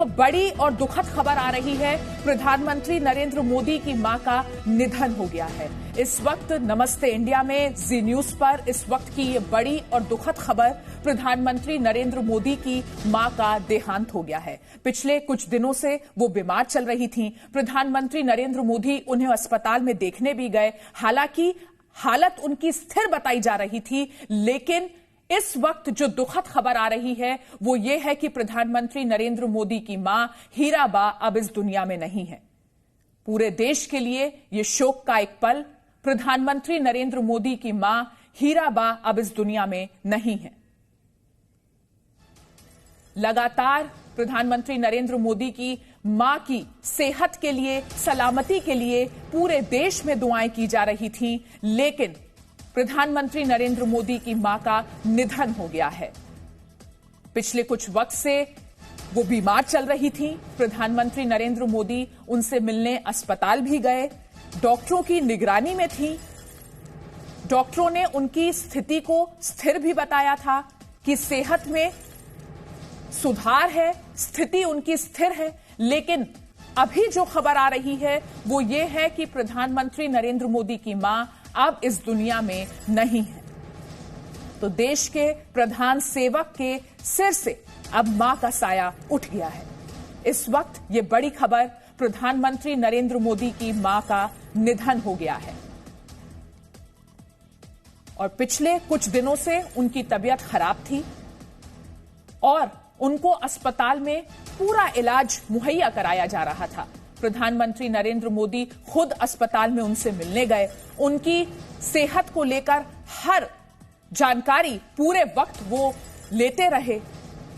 बड़ी और दुखद खबर आ रही है। प्रधानमंत्री नरेंद्र मोदी की मां का निधन हो गया है। इस वक्त नमस्ते इंडिया में जी न्यूज पर इस वक्त की ये बड़ी और दुखद खबर, प्रधानमंत्री नरेंद्र मोदी की मां का देहांत हो गया है। पिछले कुछ दिनों से वो बीमार चल रही थीं। प्रधानमंत्री नरेंद्र मोदी उन्हें अस्पताल में देखने भी गए। हालांकि हालत उनकी स्थिर बताई जा रही थी, लेकिन इस वक्त जो दुखद खबर आ रही है वो ये है कि प्रधानमंत्री नरेंद्र मोदी की मां हीराबा अब इस दुनिया में नहीं है। पूरे देश के लिए ये शोक का एक पल। प्रधानमंत्री नरेंद्र मोदी की मां हीराबा अब इस दुनिया में नहीं है। लगातार प्रधानमंत्री नरेंद्र मोदी की मां की सेहत के लिए, सलामती के लिए पूरे देश में दुआएं की जा रही थीं, लेकिन प्रधानमंत्री नरेंद्र मोदी की मां का निधन हो गया है। पिछले कुछ वक्त से वो बीमार चल रही थी। प्रधानमंत्री नरेंद्र मोदी उनसे मिलने अस्पताल भी गए, डॉक्टरों की निगरानी में थी। डॉक्टरों ने उनकी स्थिति को स्थिर भी बताया था कि सेहत में सुधार है, स्थिति उनकी स्थिर है। लेकिन अभी जो खबर आ रही है वो ये है कि प्रधानमंत्री नरेंद्र मोदी की मां अब इस दुनिया में नहीं है। तो देश के प्रधान सेवक के सिर से अब मां का साया उठ गया है। इस वक्त ये बड़ी खबर, प्रधानमंत्री नरेंद्र मोदी की मां का निधन हो गया है और पिछले कुछ दिनों से उनकी तबीयत खराब थी और उनको अस्पताल में पूरा इलाज मुहैया कराया जा रहा था। प्रधानमंत्री नरेंद्र मोदी खुद अस्पताल में उनसे मिलने गए, उनकी सेहत को लेकर हर जानकारी पूरे वक्त वो लेते रहे।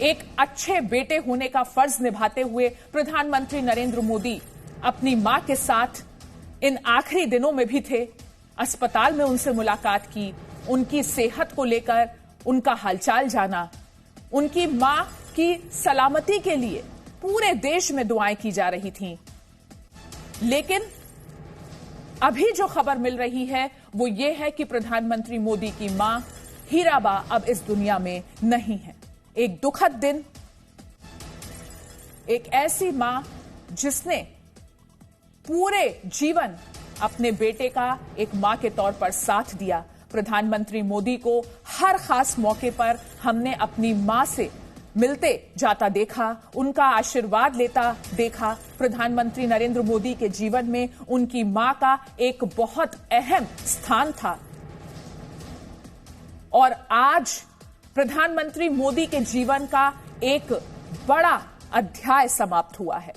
एक अच्छे बेटे होने का फर्ज निभाते हुए प्रधानमंत्री नरेंद्र मोदी अपनी मां के साथ इन आखिरी दिनों में भी थे। अस्पताल में उनसे मुलाकात की, उनकी सेहत को लेकर उनका हालचाल जाना, उनकी मां की सलामती के लिए पूरे देश में दुआएं की जा रही थीं। लेकिन अभी जो खबर मिल रही है वो ये है कि प्रधानमंत्री मोदी की मां हीराबा अब इस दुनिया में नहीं है। एक दुखद दिन, एक ऐसी मां जिसने पूरे जीवन अपने बेटे का एक मां के तौर पर साथ दिया। प्रधानमंत्री मोदी को हर खास मौके पर हमने अपनी मां से मिलते जाता देखा, उनका आशीर्वाद लेता देखा। प्रधानमंत्री नरेंद्र मोदी के जीवन में उनकी मां का एक बहुत अहम स्थान था और आज प्रधानमंत्री मोदी के जीवन का एक बड़ा अध्याय समाप्त हुआ है।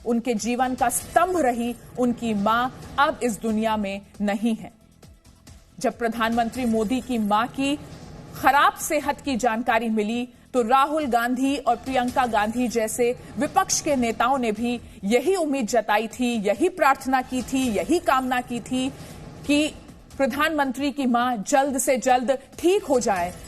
उनके जीवन का स्तंभ रही उनकी मां अब इस दुनिया में नहीं है। जब प्रधानमंत्री मोदी की मां की खराब सेहत की जानकारी मिली तो राहुल गांधी और प्रियंका गांधी जैसे विपक्ष के नेताओं ने भी यही उम्मीद जताई थी, यही प्रार्थना की थी, यही कामना की थी कि प्रधानमंत्री की मां जल्द से जल्द ठीक हो जाए।